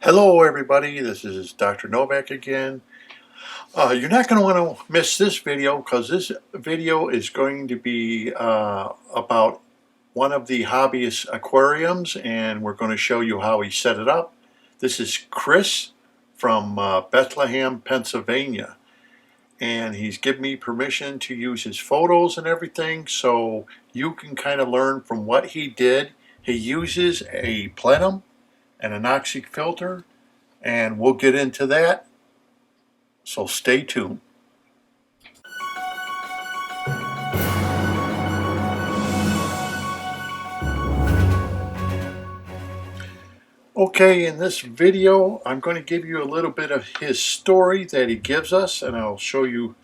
Hello everybody, this is Dr. Novak again. You're not going to want to miss this video because this video is going to be about one of the hobbyist aquariums, and we're going to show you how he set it up. This is Chris from Bethlehem, Pennsylvania, and he's given me permission to use his photos and everything so you can kind of learn from what he did. He uses a Plenum, an anoxic filter, and we'll get into that, so stay tuned. Okay, in this video I'm going to give you a little bit of his story that he gives us, and I'll show you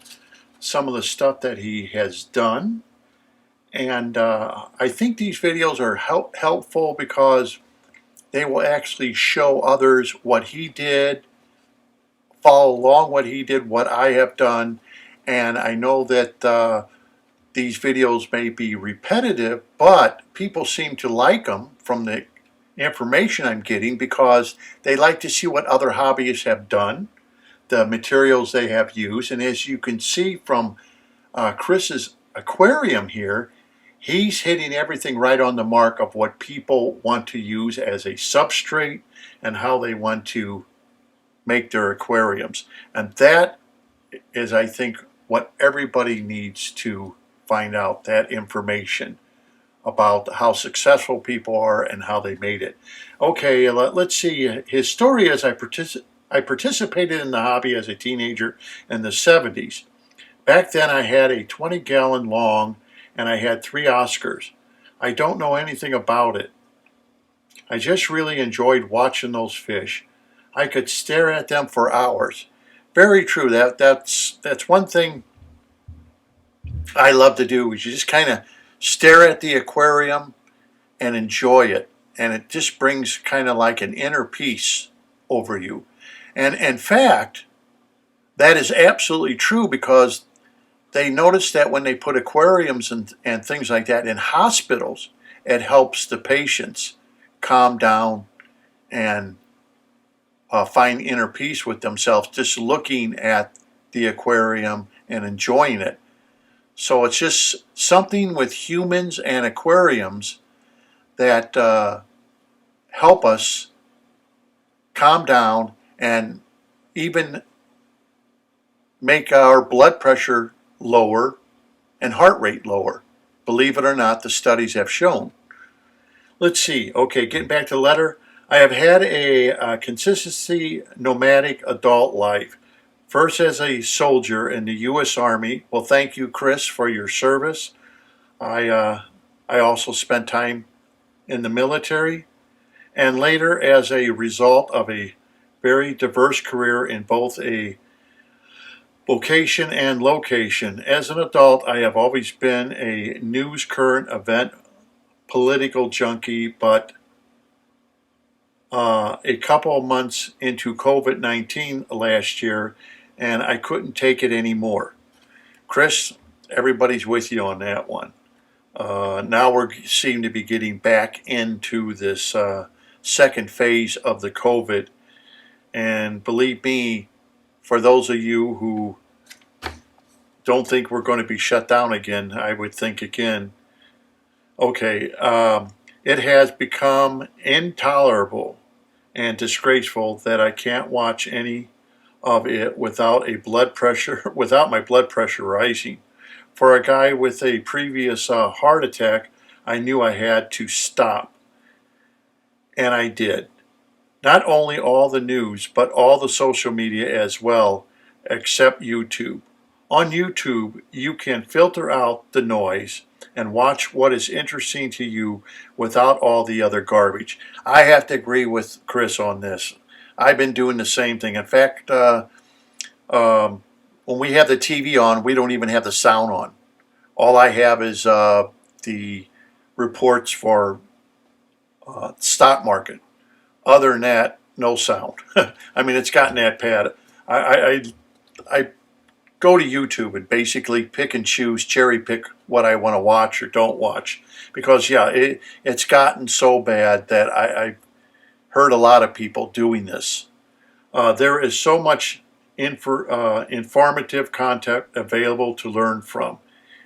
some of the stuff that he has done. And I think these videos are helpful because they will actually show others what he did, follow along what he did, what I have done. And I know that these videos may be repetitive, but people seem to like them from the information I'm getting because they like to see what other hobbyists have done, the materials they have used. And as you can see from Chris's aquarium here, he's hitting everything right on the mark of what people want to use as a substrate and how they want to make their aquariums. And that is, I think, what everybody needs to find out, that information about how successful people are and how they made it. Okay, let's see. His story is I participated in the hobby as a teenager in the 70s. Back then I had a 20-gallon long and I had 3 Oscars. I don't know anything about it. I just really enjoyed watching those fish. I could stare at them for hours. Very true. That's one thing I love to do, is you just kind of stare at the aquarium and enjoy it. And it just brings kind of like an inner peace over you. And in fact, that is absolutely true, because they noticed that when they put aquariums and things like that in hospitals, it helps the patients calm down and find inner peace with themselves, just looking at the aquarium and enjoying it. So it's just something with humans and aquariums that help us calm down and even make our blood pressure lower and heart rate lower. Believe it or not, the studies have shown. Let's see. Okay, getting back to the letter. I have had a consistency nomadic adult life. First as a soldier in the U.S. Army. Well, thank you, Chris, for your service. I also spent time in the military, and later as a result of a very diverse career in both a vocation and location. As an adult, I have always been a news, current event, political junkie, but a couple of months into COVID-19 last year, and I couldn't take it anymore. Chris, everybody's with you on that one. Now we seem to be getting back into this second phase of the COVID, and believe me, for those of you who don't think we're going to be shut down again, I would think again. Okay, it has become intolerable and disgraceful that I can't watch any of it without my blood pressure rising. For a guy with a previous heart attack, I knew I had to stop, and I did. Not only all the news, but all the social media as well, except YouTube. On YouTube, you can filter out the noise and watch what is interesting to you without all the other garbage. I have to agree with Chris on this. I've been doing the same thing. In fact, when we have the TV on, we don't even have the sound on. All I have is the reports for stock market. Other than that, no sound. I mean, it's gotten that bad. I go to YouTube and basically pick and choose, cherry pick what I want to watch or don't watch. Because, yeah, it's gotten so bad that heard a lot of people doing this. There is so much informative content available to learn from.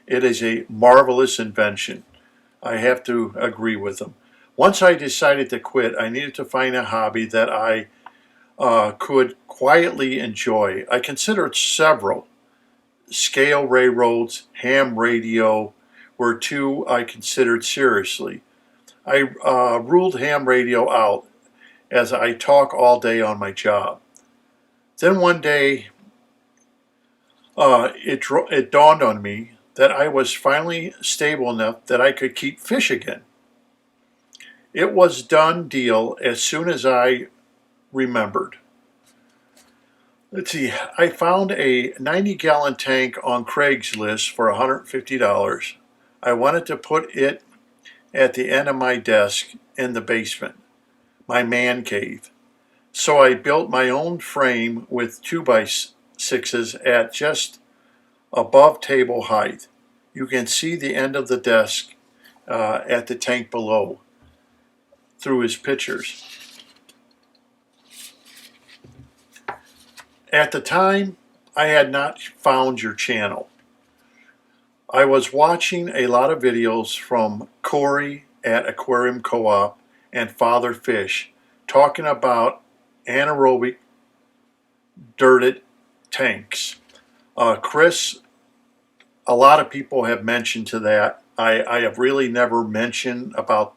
It is a marvelous invention. I have to agree with them. Once I decided to quit, I needed to find a hobby that I could quietly enjoy. I considered several. Scale railroads, ham radio were two I considered seriously. I ruled ham radio out as I talk all day on my job. Then one day, it dawned on me that I was finally stable enough that I could keep fish again. It was done deal as soon as I remembered. Let's see, I found a 90-gallon tank on Craigslist for $150. I wanted to put it at the end of my desk in the basement, my man cave. So I built my own frame with 2x6s at just above table height. You can see the end of the desk at the tank below through his pictures. At the time, I had not found your channel. I was watching a lot of videos from Corey at Aquarium Co-op and Father Fish talking about anaerobic dirted tanks. Chris, a lot of people have mentioned to that. I have really never mentioned about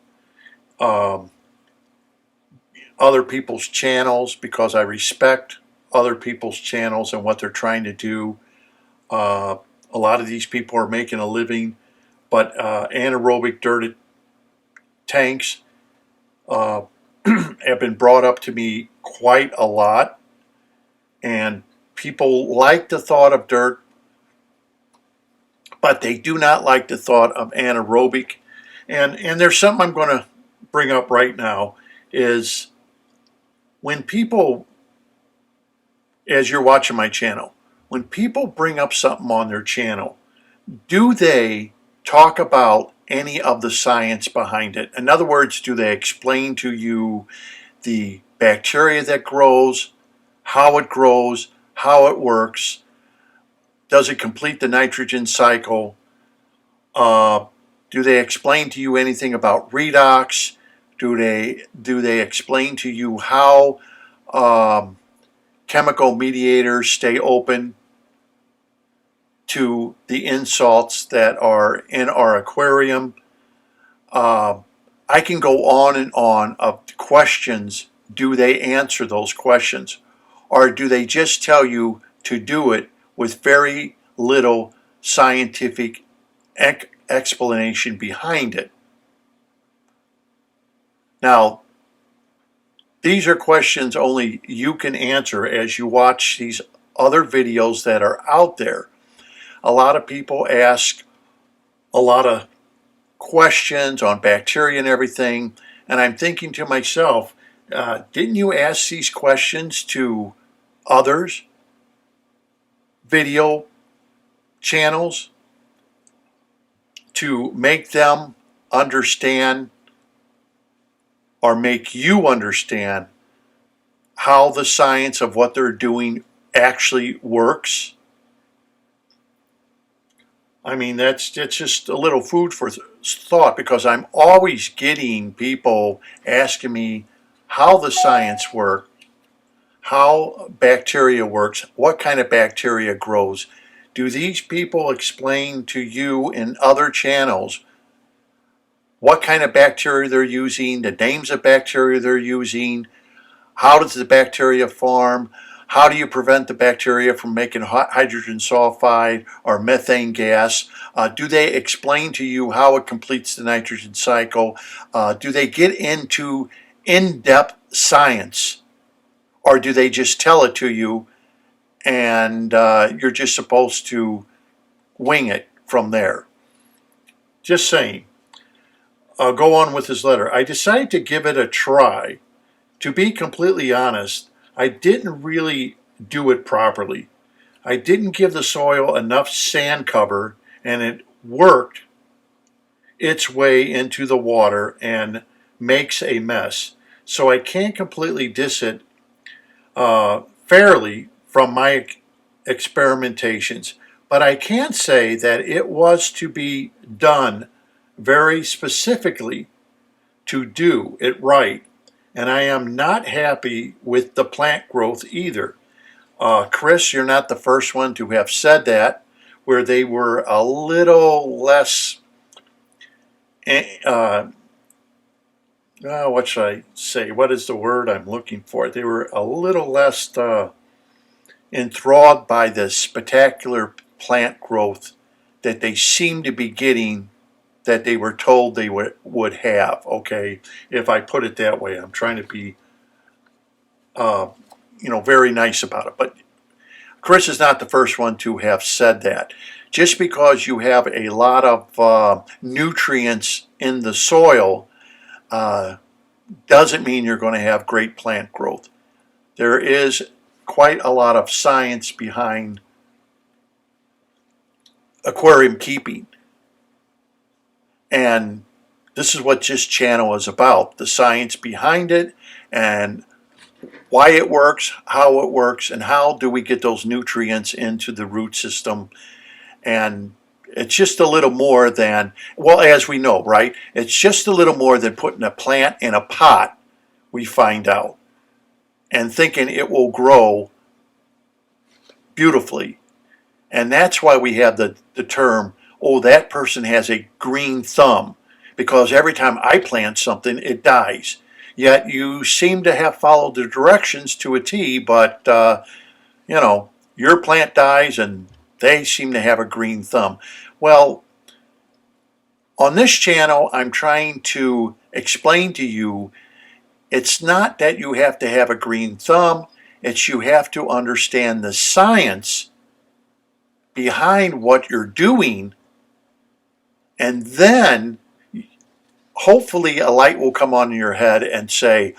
other people's channels because I respect other people's channels and what they're trying to do. A lot of these people are making a living, but anaerobic dirted tanks have been brought up to me quite a lot, and people like the thought of dirt, but they do not like the thought of anaerobic. And there's something I'm going to bring up right now is when people, as you're watching my channel, when people bring up something on their channel, do they talk about any of the science behind it? In other words, do they explain to you the bacteria that grows, how it grows, how it works? Does it complete the nitrogen cycle? Do they explain to you anything about redox? Do they explain to you how chemical mediators stay open to the insalts that are in our aquarium? I can go on and on of questions. Do they answer those questions? Or do they just tell you to do it with very little scientific explanation behind it? Now, these are questions only you can answer as you watch these other videos that are out there. A lot of people ask a lot of questions on bacteria and everything, and I'm thinking to myself, didn't you ask these questions to others, video channels, to make them understand or make you understand how the science of what they're doing actually works? I mean, that's just a little food for thought, because I'm always getting people asking me how the science works, how bacteria works, what kind of bacteria grows. Do these people explain to you in other channels what kind of bacteria they're using, the names of bacteria they're using, how does the bacteria form, how do you prevent the bacteria from making hydrogen sulfide or methane gas? Do they explain to you how it completes the nitrogen cycle? Do they get into in-depth science? Or do they just tell it to you and you're just supposed to wing it from there? Just saying. Go on with his letter. I decided to give it a try. To be completely honest, I didn't really do it properly. I didn't give the soil enough sand cover, and it worked its way into the water and makes a mess. so I can't completely diss it fairly from my experimentations. But I can say that it was to be done very specifically to do it right. And I am not happy with the plant growth either. Chris, you're not the first one to have said that, where they were a little less, what should I say? What is the word I'm looking for? They were a little less enthralled by the spectacular plant growth that they seemed to be getting, that they were told they would have. Okay, if I put it that way, I'm trying to be, very nice about it. But Chris is not the first one to have said that. Just because you have a lot of nutrients in the soil doesn't mean you're going to have great plant growth. There is quite a lot of science behind aquarium keeping. And this is what this channel is about, the science behind it and why it works, how it works, and how do we get those nutrients into the root system. And it's just a little more than, well, as we know, right? It's just a little more than putting a plant in a pot, we find out, and thinking it will grow beautifully. And that's why we have the term, oh, that person has a green thumb, because every time I plant something, it dies. Yet you seem to have followed the directions to a T, but, your plant dies and they seem to have a green thumb. Well, on this channel, I'm trying to explain to you, it's not that you have to have a green thumb, it's you have to understand the science behind what you're doing, and then hopefully a light will come on in your head and say,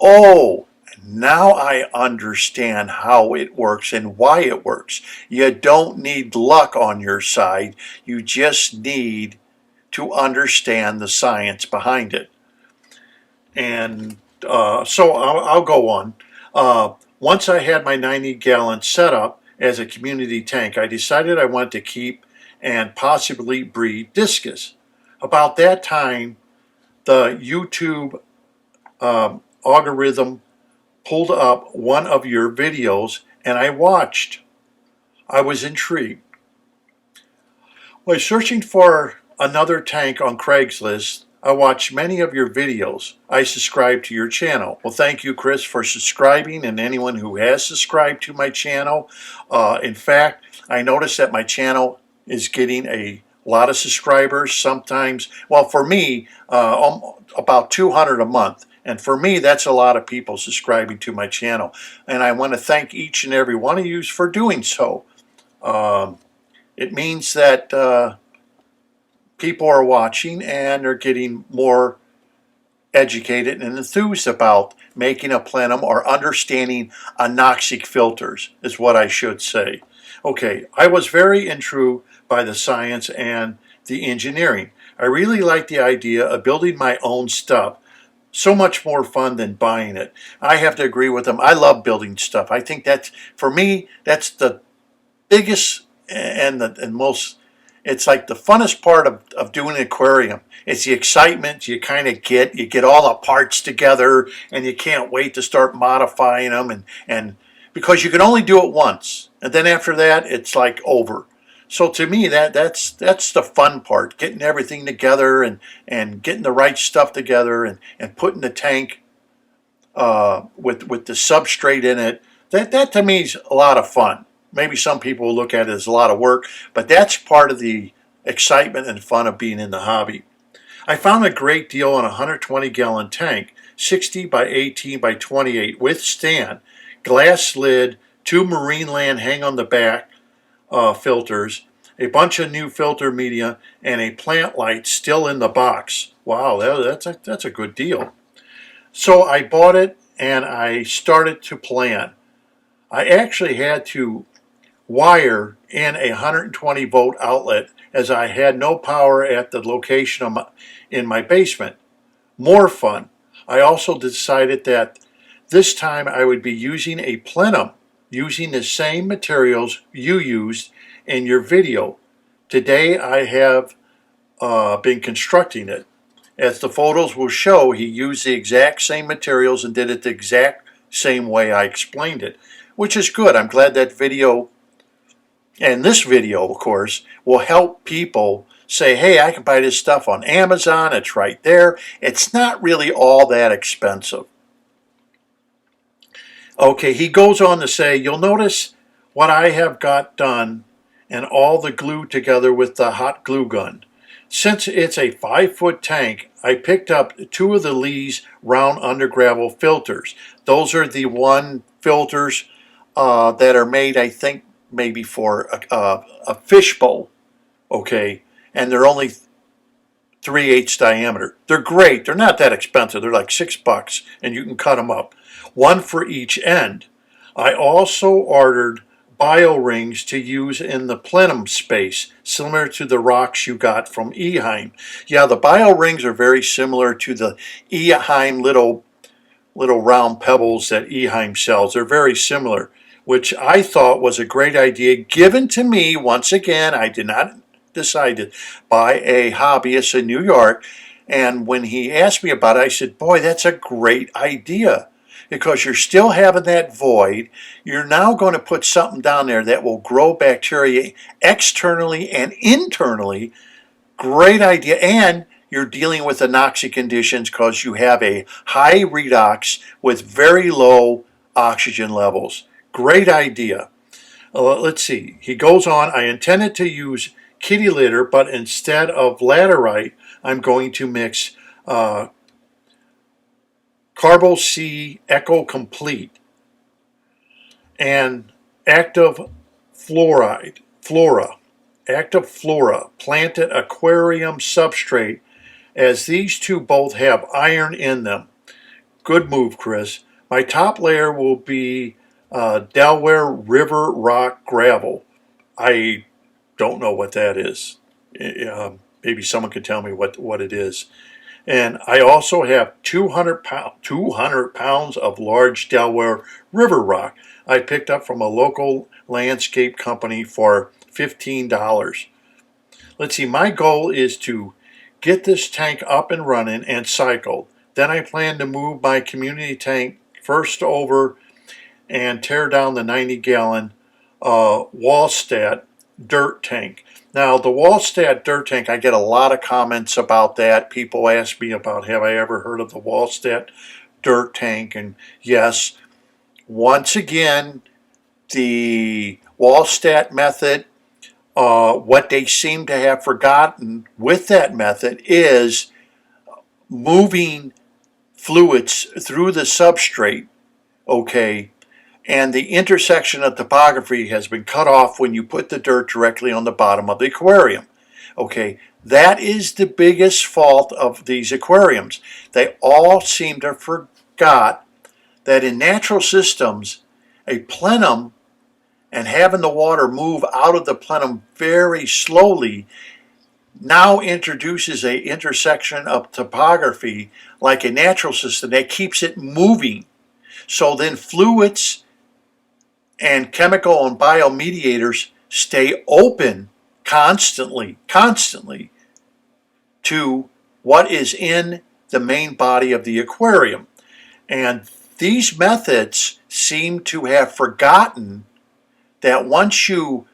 oh, now I understand how it works and why it works. You don't need luck on your side. You just need to understand the science behind it. And so I'll go on. Once I had my 90-gallon setup as a community tank, I decided I wanted to keep and possibly breed discus. About that time, the YouTube algorithm pulled up one of your videos and I watched. I was intrigued. While searching for another tank on Craigslist, I watched many of your videos. I subscribed to your channel. Well, thank you, Chris, for subscribing, and anyone who has subscribed to my channel. In fact, I noticed that my channel is getting a lot of subscribers. Sometimes, well, for me, about 200 a month. And for me, that's a lot of people subscribing to my channel. And I want to thank each and every one of you for doing so. It means that people are watching and they're getting more educated and enthused about making a plenum or understanding anoxic filters, is what I should say. Okay, I was very intrigued by the science and the engineering. I really like the idea of building my own stuff. So much more fun than buying it. I have to agree with them. I love building stuff. I think that's, for me, that's the biggest and most, it's like the funnest part of doing an aquarium. It's the excitement you kind of get. You get all the parts together and you can't wait to start modifying them, and because you can only do it once. And then after that, it's like over. So to me, that's the fun part, getting everything together and getting the right stuff together and putting the tank with the substrate in it. That to me is a lot of fun. Maybe some people will look at it as a lot of work, but that's part of the excitement and fun of being in the hobby. I found a great deal on a 120-gallon tank, 60 by 18 by 28 with stand, glass lid, 2 Marineland hang on the back filters, a bunch of new filter media, and a plant light still in the box. Wow, that's a good deal. So I bought it and I started to plan. I actually had to wire in a 120 volt outlet as I had no power at the location in my basement. More fun. I also decided that this time I would be using a plenum, using the same materials you used in your video. Today I have been constructing it. As the photos will show, he used the exact same materials and did it the exact same way I explained it, which is good. I'm glad that video, and this video, of course, will help people say, hey, I can buy this stuff on Amazon. It's right there. It's not really all that expensive. Okay, he goes on to say, you'll notice what I have got done and all the glue together with the hot glue gun. Since it's a 5-foot tank, I picked up 2 of the Lee's round under gravel filters. Those are the one filters that are made, I think, maybe for a fishbowl, okay? And they're only 3/8 diameter. They're great. They're not that expensive. They're like $6, and you can cut them up. One for each end. I also ordered bio rings to use in the plenum space, similar to the rocks you got from Eheim. Yeah, the bio rings are very similar to the Eheim little round pebbles that Eheim sells. They're very similar, which I thought was a great idea given to me. Once again, I did not decide it by a hobbyist in New York. And when he asked me about it, I said, boy, that's a great idea. Because you're still having that void, you're now going to put something down there that will grow bacteria externally and internally. Great idea. And you're dealing with anoxic conditions because you have a high redox with very low oxygen levels. Great idea. Let's see. He goes on, I intended to use kitty litter, but instead of laterite, I'm going to mix Carbo C Eco Complete and Active Flora planted aquarium substrate, as these two both have iron in them. Good move, Chris. My top layer will be Delaware River Rock Gravel. I don't know what that is. Maybe someone could tell me what it is. And I also have 200 pounds of large Delaware River rock I picked up from a local landscape company for $15. Let's see, my goal is to get this tank up and running and cycled. Then I plan to move my community tank first over and tear down the 90-gallon Wallstat dirt tank. Now, the Wallstat dirt tank, I get a lot of comments about that. People ask me about, have I ever heard of the Wallstat dirt tank? And yes, once again, the Wallstat method, what they seem to have forgotten with that method is moving fluids through the substrate, okay, and the intersection of topography has been cut off when you put the dirt directly on the bottom of the aquarium. Okay, that is the biggest fault of these aquariums. They all seem to have forgot that in natural systems, a plenum and having the water move out of the plenum very slowly now introduces a intersection of topography like a natural system that keeps it moving. So then fluids and chemical and biomediators stay open constantly to what is in the main body of the aquarium. And these methods seem to have forgotten that once you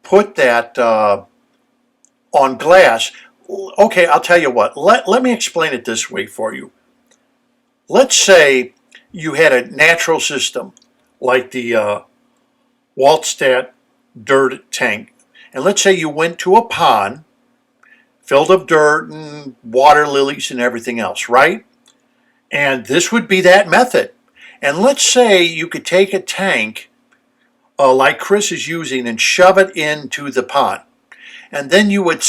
put that on glass, okay, I'll tell you what, let me explain it this way for you. Let's say you had a natural system like the Wallstat dirt tank. And let's say you went to a pond filled of dirt and water lilies and everything else, right? And this would be that method. And let's say you could take a tank like Chris is using and shove it into the pond. And then you would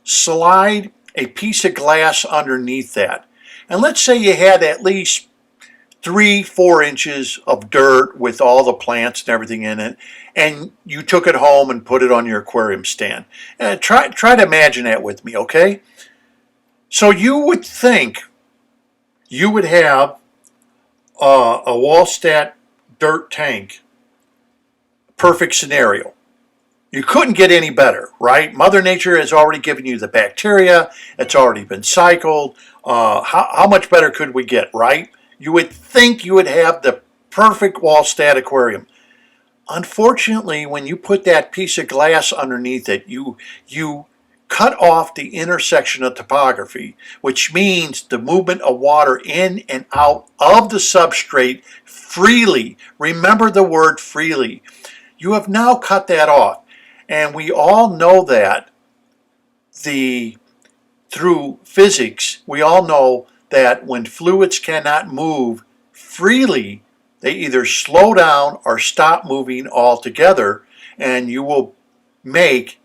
slide a piece of glass underneath that. And let's say you had at least 3-4 inches of dirt with all the plants and everything in it, and you took it home and put it on your aquarium stand. Try to imagine that with me, okay? So you would think you would have a Wallstat dirt tank, perfect scenario. You couldn't get any better, right? Mother Nature has already given you the bacteria. It's already been cycled. How much better could we get, right? You would think you would have the perfect Wallstat aquarium. Unfortunately, when you put that piece of glass underneath it, you cut off the intersection of topography, which means the movement of water in and out of the substrate freely. Remember the word freely. You have now cut that off. And we all know that through physics, we all know that when fluids cannot move freely, they either slow down or stop moving altogether, and you will make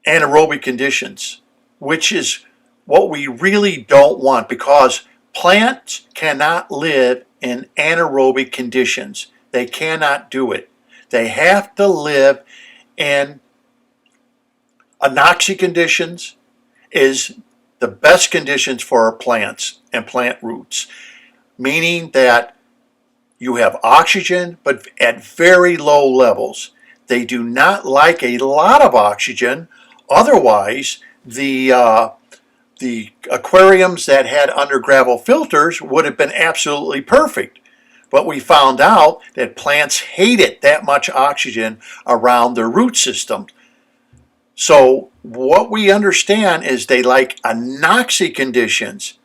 anaerobic conditions, which is what we really don't want, because plants cannot live in anaerobic conditions. They cannot do it. They have to live in anoxic conditions is the best conditions for our plants and plant roots, meaning that you have oxygen, but at very low levels. They do not like a lot of oxygen. Otherwise, the aquariums that had under gravel filters would have been absolutely perfect. But we found out that plants hated that much oxygen around their root system. So what we understand is they like anoxic conditions,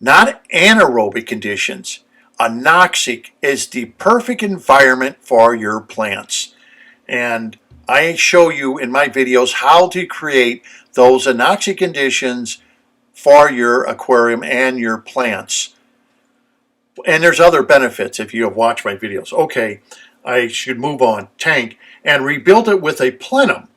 not anaerobic conditions. Anoxic is the perfect environment for your plants. And I show you in my videos how to create those anoxic conditions for your aquarium and your plants. And there's other benefits if you have watched my videos. Okay, I should move on. Tank, and rebuild it with a plenum.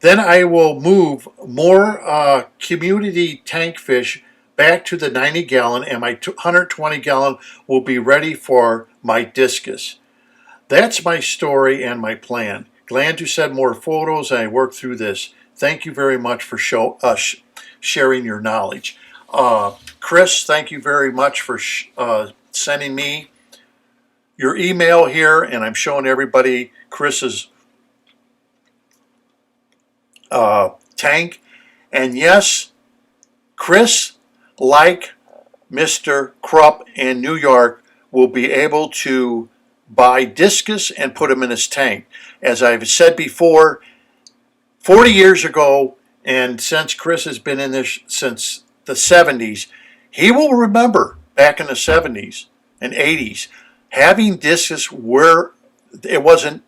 Then I will move more community tank fish back to the 90 gallon, and my 120 gallon will be ready for my discus. That's my story and my plan. Glad to send more photos. I work through this. Thank you very much for sharing your knowledge. Chris, thank you very much for sending me your email here, and I'm showing everybody Chris's tank. And yes, Chris, like Mr. Krupp in New York, will be able to buy discus and put them in his tank. As I've said before, 40 years ago, and since Chris has been in this since the 70s, he will remember back in the 70s and 80s having discus where it wasn't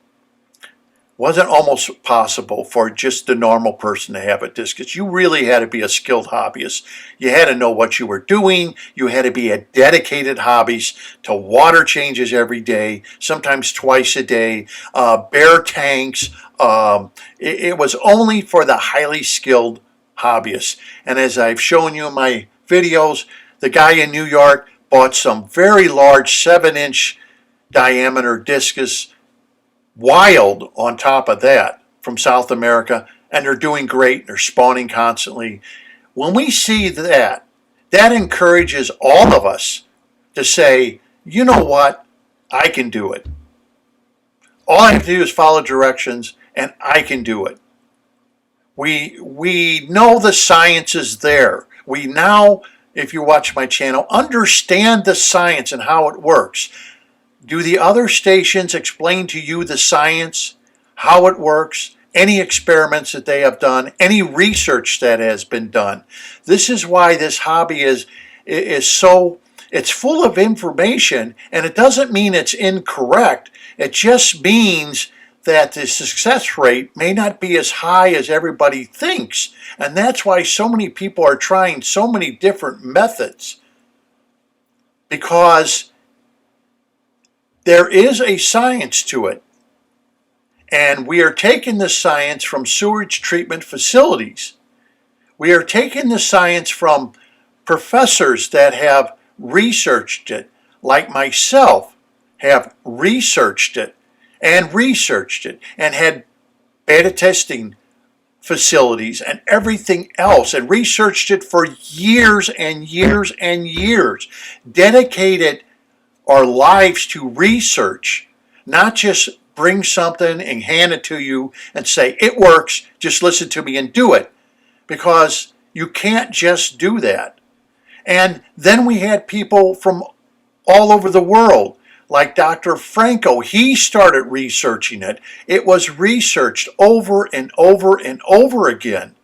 almost possible for just the normal person to have a discus. You really had to be a skilled hobbyist. You had to know what you were doing. You had to be a dedicated hobbyist to water changes every day, sometimes twice a day, bare tanks. It was only for the highly skilled hobbyists. And as I've shown you in my videos, the guy in New York bought some very large 7-inch diameter discus, wild on top of that, from South America, and they're doing great. They're spawning constantly. When we see that, that encourages all of us to say, you know what, I can do it. All I have to do is follow directions, and I can do it. We know the science is there. We now, if you watch my channel, understand the science and how it works. Do the other stations explain to you the science, how it works, any experiments that they have done, any research that has been done? This is why this hobby is so, it's full of information, and it doesn't mean it's incorrect. It just means that the success rate may not be as high as everybody thinks. And that's why so many people are trying so many different methods, because there is a science to it. And we are taking the science from sewage treatment facilities. We are taking the science from professors that have researched it, like myself, have researched it and had beta testing facilities and everything else, and researched it for years and years and years, dedicated our lives to research, not just bring something and hand it to you and say, it works, just listen to me and do it, because you can't just do that. And then we had people from all over the world, like Dr. Franco. He started researching it. It was researched over and over and over again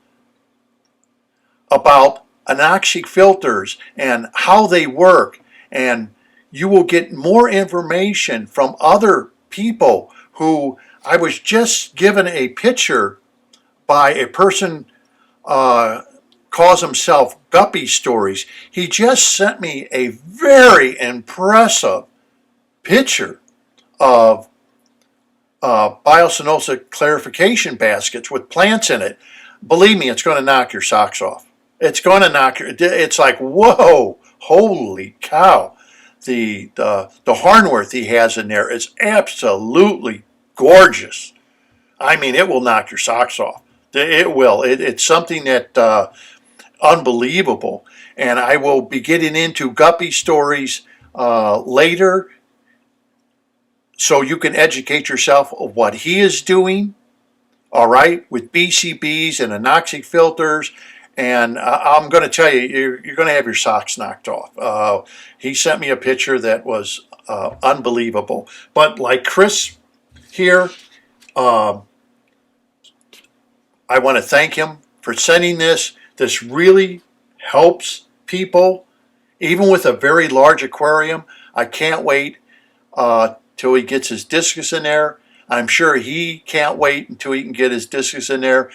about anoxic filters and how they work. And you will get more information from other people who, I was just given a picture by a person, calls himself Guppy Stories. He just sent me a very impressive picture of biocenosis clarification baskets with plants in it. Believe me, it's going to knock your socks off. It's going to knock your, it's like, whoa, holy cow. The Harnworth he has in there is absolutely gorgeous. I mean, it will knock your socks off. It will. It's something that unbelievable. And I will be getting into Guppy Stories later, so you can educate yourself of what he is doing, all right, with BCBs and anoxic filters. And I'm going to tell you, you're going to have your socks knocked off. He sent me a picture that was unbelievable. But like Chris here, I want to thank him for sending this. This really helps people, even with a very large aquarium. I can't wait till he gets his discus in there. I'm sure he can't wait until he can get his discus in there.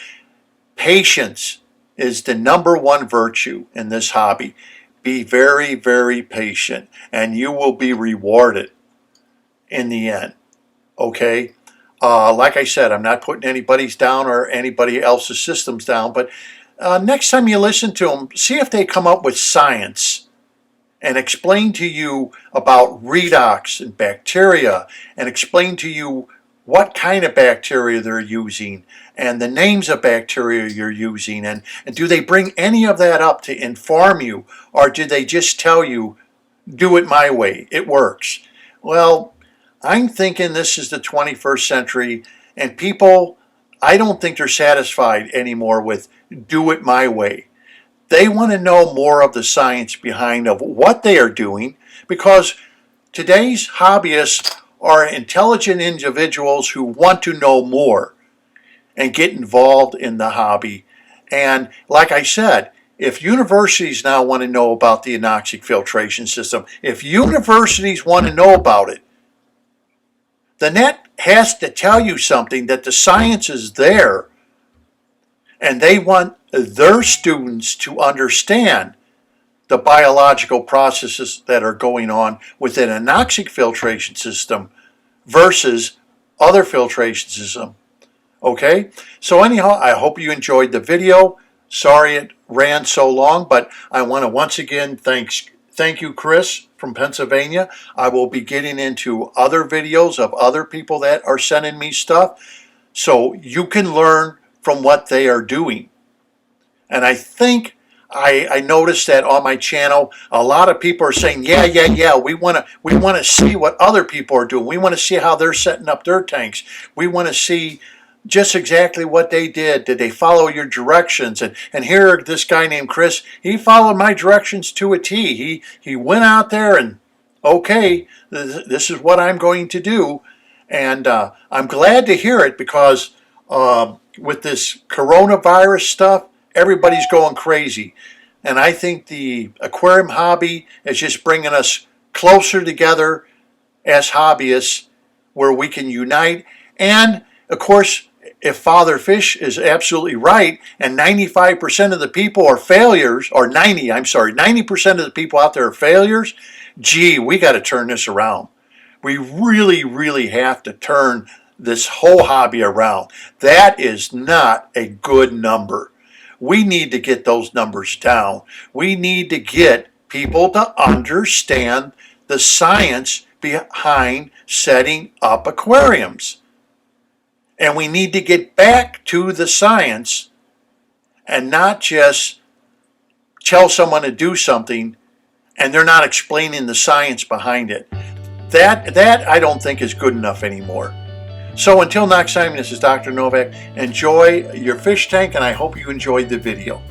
Patience is the #1 virtue in this hobby. Be very, very patient, and you will be rewarded in the end. Okay? Like I said, I'm not putting anybody's down or anybody else's systems down, but next time you listen to them, see if they come up with science and explain to you about redox and bacteria, and explain to you what kind of bacteria they're using and the names of bacteria you're using, and do they bring any of that up to inform you, or do they just tell you, do it my way, it works? Well, I'm thinking this is the 21st century, and people, I don't think they're satisfied anymore with do it my way. They want to know more of the science behind of what they are doing, because today's hobbyists are intelligent individuals who want to know more and get involved in the hobby. And like I said, if universities now want to know about the anoxic filtration system, if universities want to know about it, then that has to tell you something, that the science is there, and they want their students to understand the biological processes that are going on within an anoxic filtration system versus other filtration system. Okay? So anyhow, I hope you enjoyed the video. Sorry it ran so long, but I want to once again thank you, Chris from Pennsylvania. I will be getting into other videos of other people that are sending me stuff, so you can learn from what they are doing. And I think I noticed that on my channel, a lot of people are saying, yeah, we want to see what other people are doing. We want to see how they're setting up their tanks. We want to see just exactly what they did. Did they follow your directions? And here, this guy named Chris, he followed my directions to a T. He went out there and, okay, this is what I'm going to do. And I'm glad to hear it, because with this coronavirus stuff, everybody's going crazy. And I think the aquarium hobby is just bringing us closer together as hobbyists, where we can unite. And of course, if Father Fish is absolutely right, and 95% of the people are failures, or 90% of the people out there are failures, gee, we got to turn this around. We really, really have to turn this whole hobby around. That is not a good number. We need to get those numbers down. We need to get people to understand the science behind setting up aquariums. And we need to get back to the science and not just tell someone to do something and they're not explaining the science behind it. That I don't think is good enough anymore. So until next time, this is Dr. Novak. Enjoy your fish tank, and I hope you enjoyed the video.